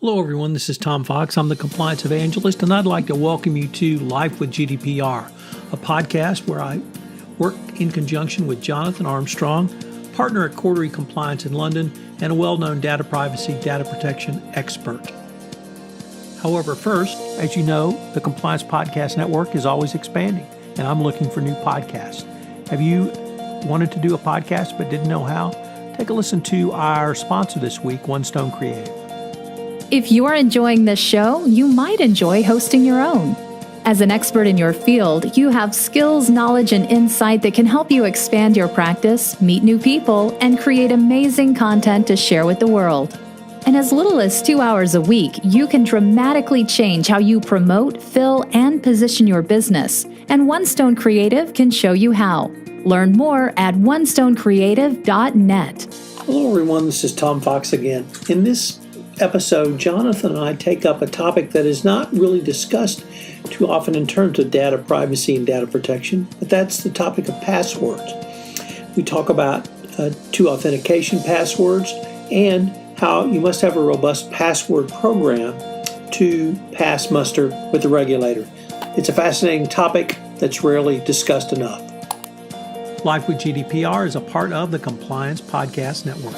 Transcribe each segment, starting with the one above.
Hello, everyone. This is Tom Fox. I'm the Compliance Evangelist, and I'd like to welcome you to Life with GDPR, a podcast where I work in conjunction with Jonathan Armstrong, partner at Quarterly Compliance in London, and a well-known data privacy, data protection expert. However, first, as you know, the Compliance Podcast Network is always expanding, and I'm looking for new podcasts. Have you wanted to do a podcast but didn't know how? Take a listen to our sponsor this week, One Stone Creative. If you are enjoying this show, you might enjoy hosting your own. As an expert in your field, you have skills, knowledge, and insight that can help you expand your practice, meet new people, and create amazing content to share with the world. In as little as 2 hours a week, you can dramatically change how you promote, fill, and position your business. And One Stone Creative can show you how. Learn more at onestonecreative.net. Hello, everyone. This is Tom Fox again. In this episode, Jonathan and I take up a topic that is not really discussed too often in terms of data privacy and data protection, but that's the topic of passwords. We talk about two authentication passwords and how you must have a robust password program to pass muster with the regulator. It's a fascinating topic that's rarely discussed enough. Life with GDPR is a part of the Compliance Podcast Network.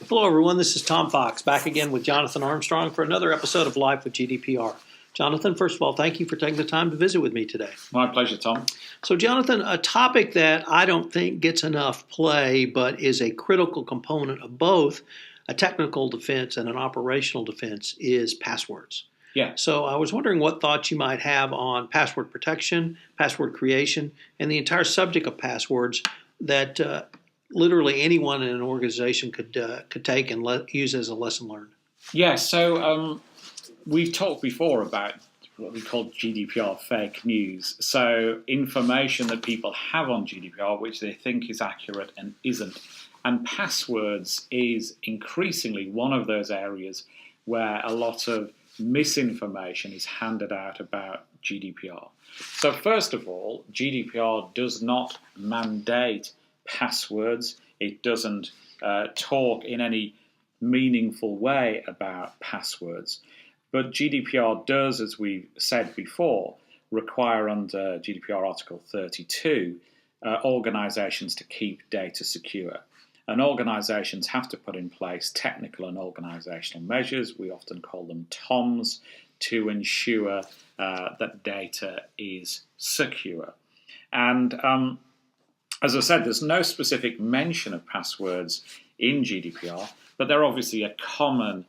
Hello, everyone. This is Tom Fox, back again with Jonathan Armstrong for another episode of Life with GDPR. Jonathan, first of all, thank you for taking the time to visit with me today. My pleasure, Tom. So, Jonathan, a topic that I don't think gets enough play, but is a critical component of both a technical defense and an operational defense, is passwords. Yeah. So I was wondering what thoughts you might have on password protection, password creation, and the entire subject of passwords that literally anyone in an organization could take and use as a lesson learned. Yeah, so we've talked before about what we call GDPR fake news. So information that people have on GDPR which they think is accurate and isn't. And passwords is increasingly one of those areas where a lot of misinformation is handed out about GDPR. So first of all, GDPR does not mandate passwords. It doesn't talk in any meaningful way about passwords. But GDPR does, as we said before, require under GDPR Article 32 organisations to keep data secure. And organisations have to put in place technical and organisational measures, we often call them TOMs, to ensure that data is secure. And as I said, there's no specific mention of passwords in GDPR, but they're obviously a common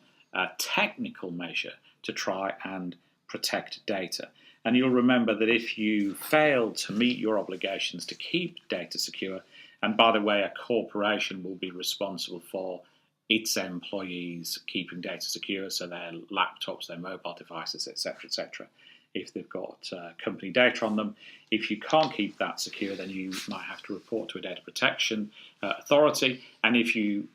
technical measure to try and protect data. And you'll remember that if you fail to meet your obligations to keep data secure, and by the way, a corporation will be responsible for its employees keeping data secure, so their laptops, their mobile devices, etc., if they've got company data on them. If you can't keep that secure, then you might have to report to a data protection authority. And if you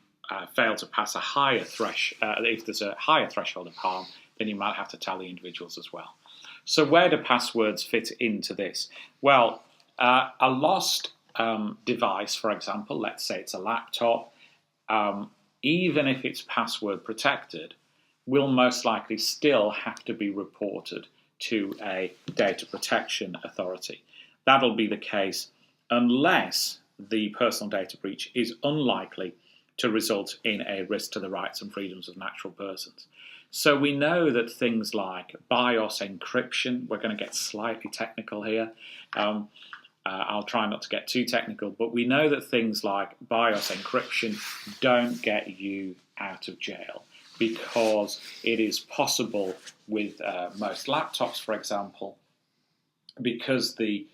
fail to pass a higher if there's a higher threshold of harm, then you might have to tell the individuals as well. So where do passwords fit into this? Well, a lost device, for example, let's say it's a laptop, even if it's password protected, will most likely still have to be reported to a data protection authority. That'll be the case unless the personal data breach is unlikely to result in a risk to the rights and freedoms of natural persons. So we know that things like BIOS encryption, we're going to get slightly technical here, I'll try not to get too technical, but we know that things like BIOS encryption don't get you out of jail because it is possible with most laptops, for example, because the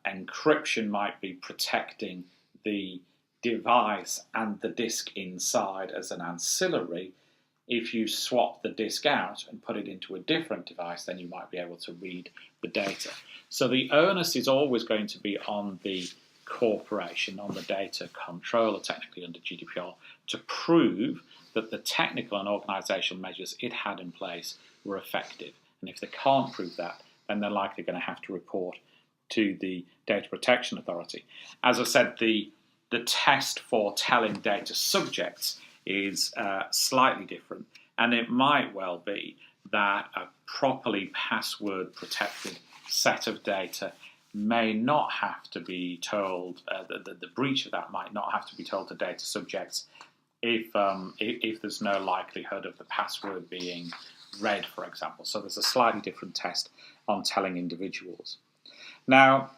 encryption might be protecting the device and the disk inside as an ancillary. If you swap the disk out and put it into a different device, then you might be able to read the data. So the onus is always going to be on the corporation, on the data controller, technically under GDPR, to prove that the technical and organisational measures it had in place were effective. And if they can't prove that, then they're likely going to have to report to the Data Protection Authority. As I said, the test for telling data subjects is slightly different, And it might well be that a properly password protected set of data may not have to be told, the breach of that might not have to be told to data subjects if there's no likelihood of the password being read, for example. So there's a slightly different test on telling individuals. Now,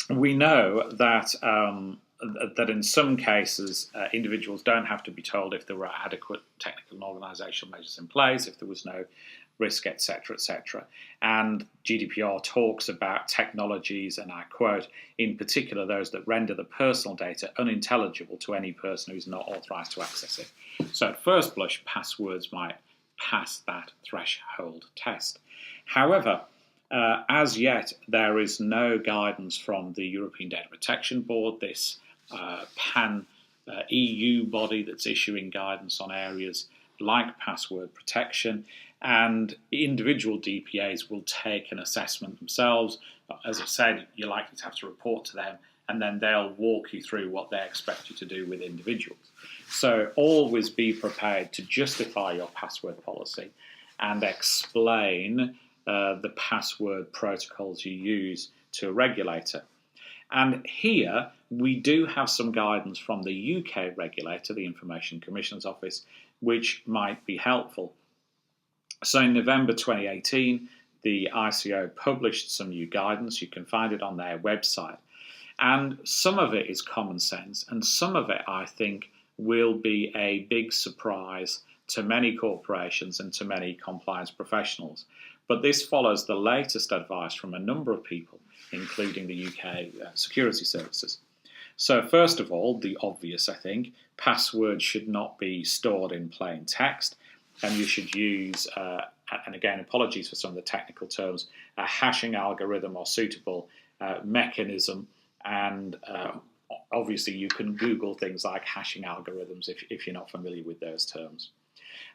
we know that that in some cases individuals don't have to be told if there were adequate technical and organisational measures in place, if there was no risk, etc., etc. And GDPR talks about technologies, and I quote, in particular those that render the personal data unintelligible to any person who is not authorised to access it. So at first blush, passwords might pass that threshold test. However, as yet, there is no guidance from the European Data Protection Board, this pan-EU body that's issuing guidance on areas like password protection, and individual DPAs will take an assessment themselves. As I said, you're likely to have to report to them, and then they'll walk you through what they expect you to do with individuals. So always be prepared to justify your password policy and explain the password protocols you use to a regulator. And here we do have some guidance from the UK regulator, the Information Commissioner's Office, which might be helpful. So in November 2018, the ICO published some new guidance. You can find it on their website. And some of it is common sense, and some of it, I think, will be a big surprise to many corporations and to many compliance professionals. But this follows the latest advice from a number of people, including the UK security services. So first of all, the obvious, I think, passwords should not be stored in plain text, and you should use, and again, apologies for some of the technical terms, a hashing algorithm or suitable mechanism, and obviously you can Google things like hashing algorithms if you're not familiar with those terms.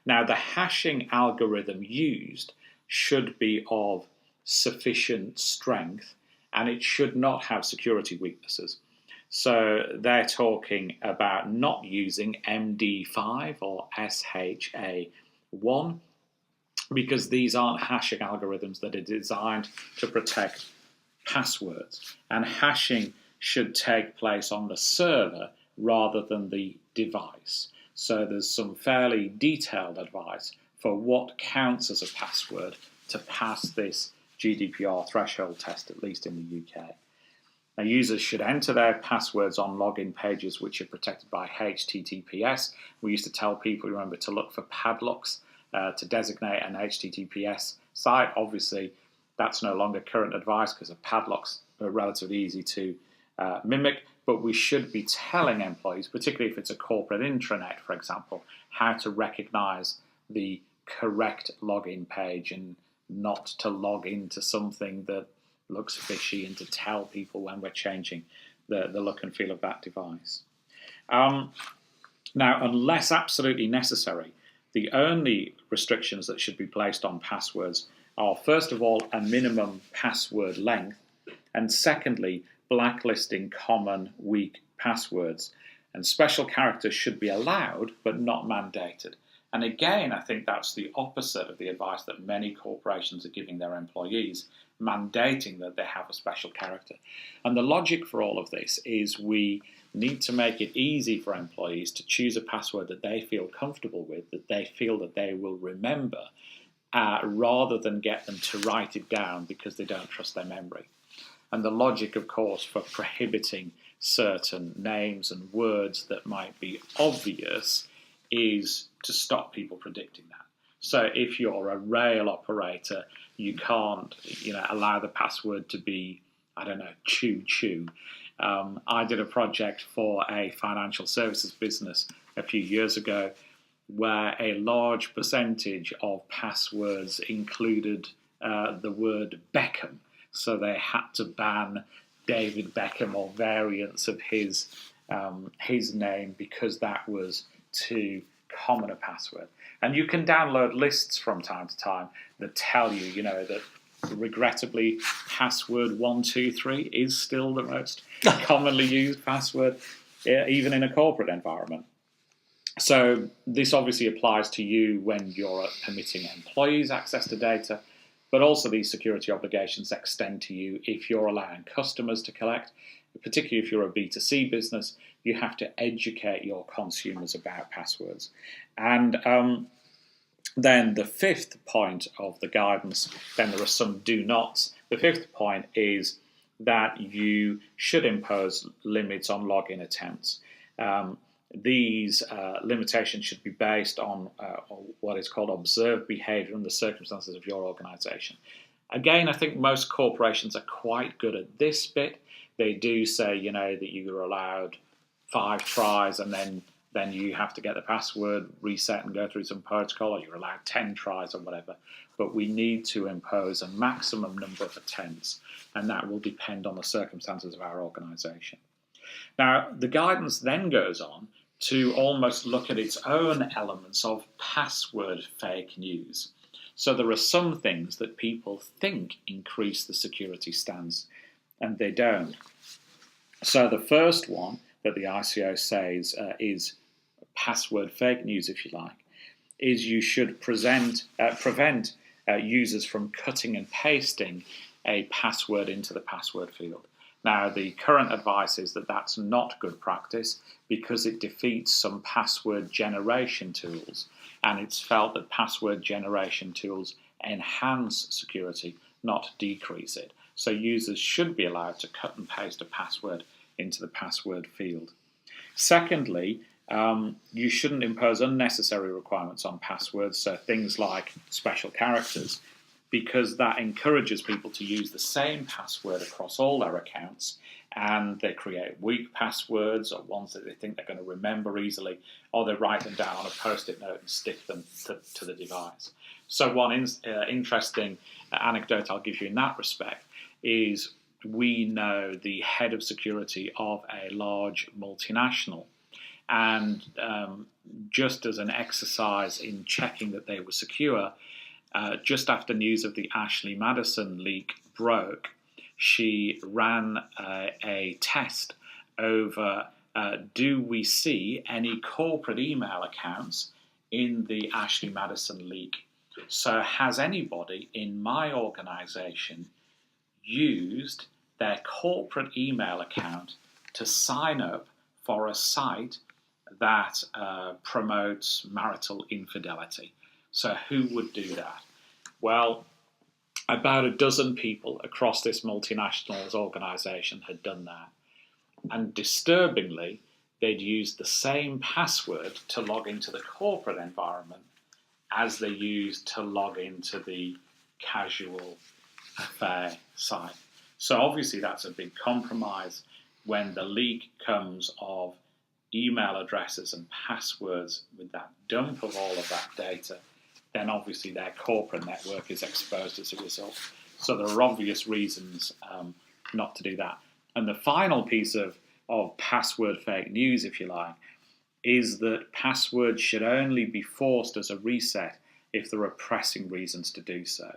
Now, the hashing algorithm used should be of sufficient strength, and it should not have security weaknesses. So they're talking about not using MD5 or SHA1, because these aren't hashing algorithms that are designed to protect passwords. And hashing should take place on the server rather than the device. So there's some fairly detailed advice for what counts as a password to pass this GDPR threshold test, at least in the UK. Now, users should enter their passwords on login pages which are protected by HTTPS. We used to tell people, remember, to look for padlocks to designate an HTTPS site. Obviously, that's no longer current advice because a padlock's relatively easy to mimic, but we should be telling employees, particularly if it's a corporate intranet, for example, how to recognize the correct login page and not to log into something that looks fishy, and to tell people when we're changing the look and feel of that device. Now, unless absolutely necessary, the only restrictions that should be placed on passwords are, first of all, a minimum password length, and secondly, blacklisting common weak passwords. And special characters should be allowed, but not mandated. And again, I think that's the opposite of the advice that many corporations are giving their employees, mandating that they have a special character. And the logic for all of this is we need to make it easy for employees to choose a password that they feel comfortable with, that they feel that they will remember, rather than get them to write it down because they don't trust their memory. And the logic, of course, for prohibiting certain names and words that might be obvious is to stop people predicting that. So if you're a rail operator, you can't, allow the password to be, choo-choo. I did a project for a financial services business a few years ago where a large percentage of passwords included the word Beckham. So they had to ban David Beckham or variants of his name because that was too common a password. And you can download lists from time to time that tell you, that regrettably password 123 is still the most commonly used password, even in a corporate environment. So this obviously applies to you when you're permitting employees access to data, but also these security obligations extend to you if you're allowing customers to collect. Particularly if you're a B2C business, you have to educate your consumers about passwords. And then the fifth point of the guidance, then there are some do nots. The fifth point is that you should impose limits on login attempts. These limitations should be based on what is called observed behavior and the circumstances of your organization. Again, I think most corporations are quite good at this bit. They do say, that you're allowed 5 tries and then you have to get the password reset and go through some protocol, or you're allowed 10 tries or whatever. But we need to impose a maximum number of attempts, and that will depend on the circumstances of our organization. Now, the guidance then goes on to almost look at its own elements of password fake news. So there are some things that people think increase the security stance, and they don't. So the first one that the ICO says is password fake news, if you like, is you should prevent users from cutting and pasting a password into the password field. Now, the current advice is that that's not good practice because it defeats some password generation tools, and it's felt that password generation tools enhance security, not decrease it. So users should be allowed to cut and paste a password into the password field. Secondly, you shouldn't impose unnecessary requirements on passwords, so things like special characters, because that encourages people to use the same password across all their accounts, and they create weak passwords or ones that they think they're going to remember easily, or they write them down on a post-it note and stick them to the device. So one interesting anecdote I'll give you in that respect is we know the head of security of a large multinational, and just as an exercise in checking that they were secure, just after news of the Ashley Madison leak broke, she ran a test over do we see any corporate email accounts in the Ashley Madison leak? So has anybody in my organization used their corporate email account to sign up for a site that promotes marital infidelity? So who would do that? Well, about a dozen people across this multinational's organization had done that. And disturbingly, they'd used the same password to log into the corporate environment as they used to log into the casual affair site. So obviously that's a big compromise when the leak comes of email addresses and passwords with that dump of all of that data. Then obviously their corporate network is exposed as a result. So there are obvious reasons not to do that. And the final piece of password fake news, if you like, is that passwords should only be forced as a reset if there are pressing reasons to do so.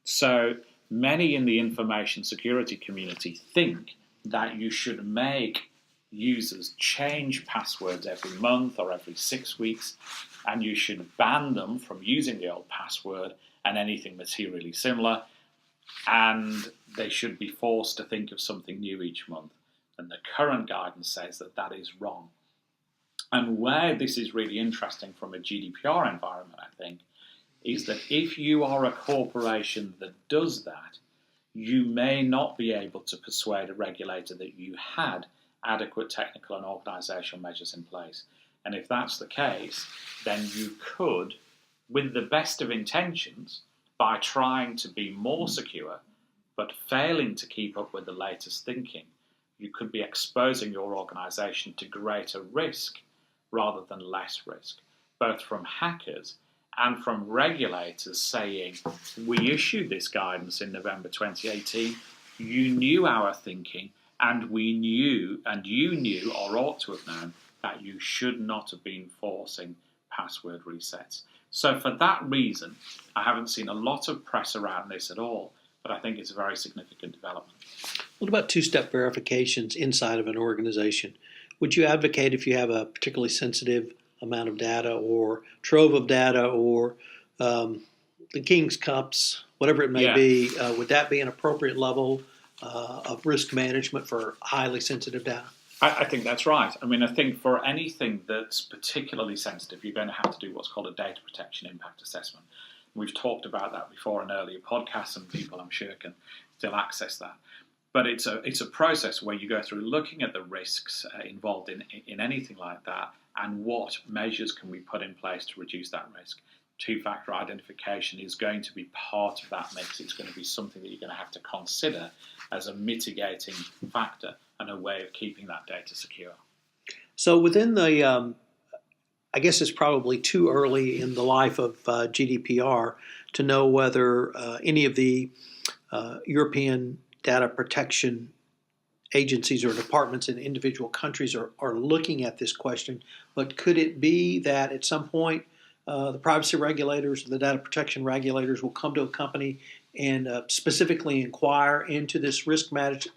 So many in the information security community think that you should make users change passwords every month or every 6 weeks, and you should ban them from using the old password and anything materially similar, and they should be forced to think of something new each month. And the current guidance says that that is wrong. And where this is really interesting from a GDPR environment, I think, is that if you are a corporation that does that, you may not be able to persuade a regulator that you had adequate technical and organizational measures in place. And if that's the case, then you could, with the best of intentions, by trying to be more secure, but failing to keep up with the latest thinking, you could be exposing your organization to greater risk rather than less risk, both from hackers and from regulators saying, we issued this guidance in November 2018, you knew our thinking, and we knew, and you knew, or ought to have known, that you should not have been forcing password resets. So for that reason, I haven't seen a lot of press around this at all, but I think it's a very significant development. What about two-step verifications inside of an organization? Would you advocate if you have a particularly sensitive amount of data or trove of data or the King's Cups, whatever it may be, would that be an appropriate level of risk management for highly sensitive data? I think that's right. I mean, I think for anything that's particularly sensitive, you're going to have to do what's called a data protection impact assessment. We've talked about that before in earlier podcasts, and people, I'm sure, can still access that. But it's a process where you go through looking at the risks involved in anything like that, and what measures can we put in place to reduce that risk. Two-factor identification is going to be part of that mix. It's going to be something that you're going to have to consider as a mitigating factor and a way of keeping that data secure. So within the, I guess it's probably too early in the life of GDPR to know whether any of the European data protection agencies or departments in individual countries are looking at this question. But could it be that at some point the privacy regulators, the data protection regulators will come to a company and specifically inquire into this risk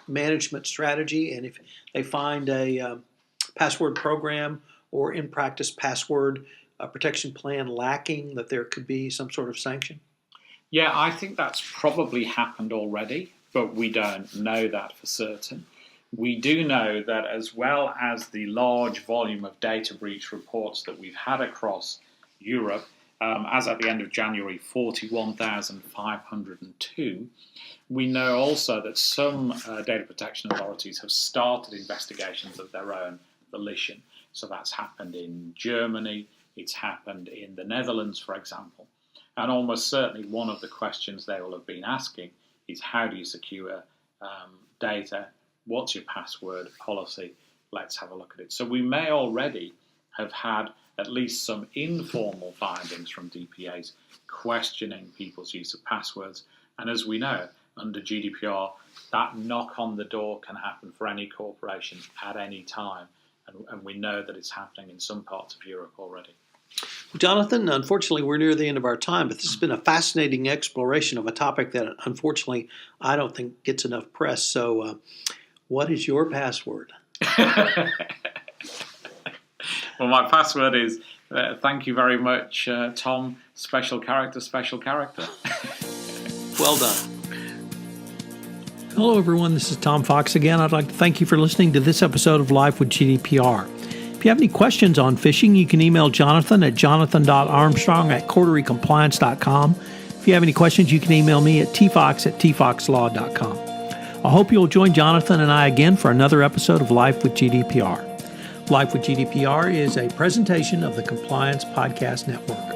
management strategy, and if they find a password program or in practice password protection plan lacking, that there could be some sort of sanction? Yeah, I think that's probably happened already, but we don't know that for certain. We do know that as well as the large volume of data breach reports that we've had across Europe, as at the end of January, 41,502, we know also that some data protection authorities have started investigations of their own volition. So that's happened in Germany, it's happened in the Netherlands, for example. And almost certainly one of the questions they will have been asking is, how do you secure data? What's your password policy? Let's have a look at it. So we may already have had at least some informal findings from DPAs questioning people's use of passwords. And as we know, under GDPR, that knock on the door can happen for any corporation at any time. And we know that it's happening in some parts of Europe already. Jonathan, unfortunately, we're near the end of our time, but this has been a fascinating exploration of a topic that, unfortunately, I don't think gets enough press. So what is your password? Well, my password is, thank you very much, Tom, special character, special character. Well done. Hello, everyone. This is Tom Fox again. I'd like to thank you for listening to this episode of Life with GDPR. If you have any questions on phishing, you can email Jonathan at jonathan.armstrong@coteries.compliance.com. If you have any questions, you can email me at tfox@tfoxlaw.com. I hope you'll join Jonathan and I again for another episode of Life with GDPR. Life with GDPR is a presentation of the Compliance Podcast Network.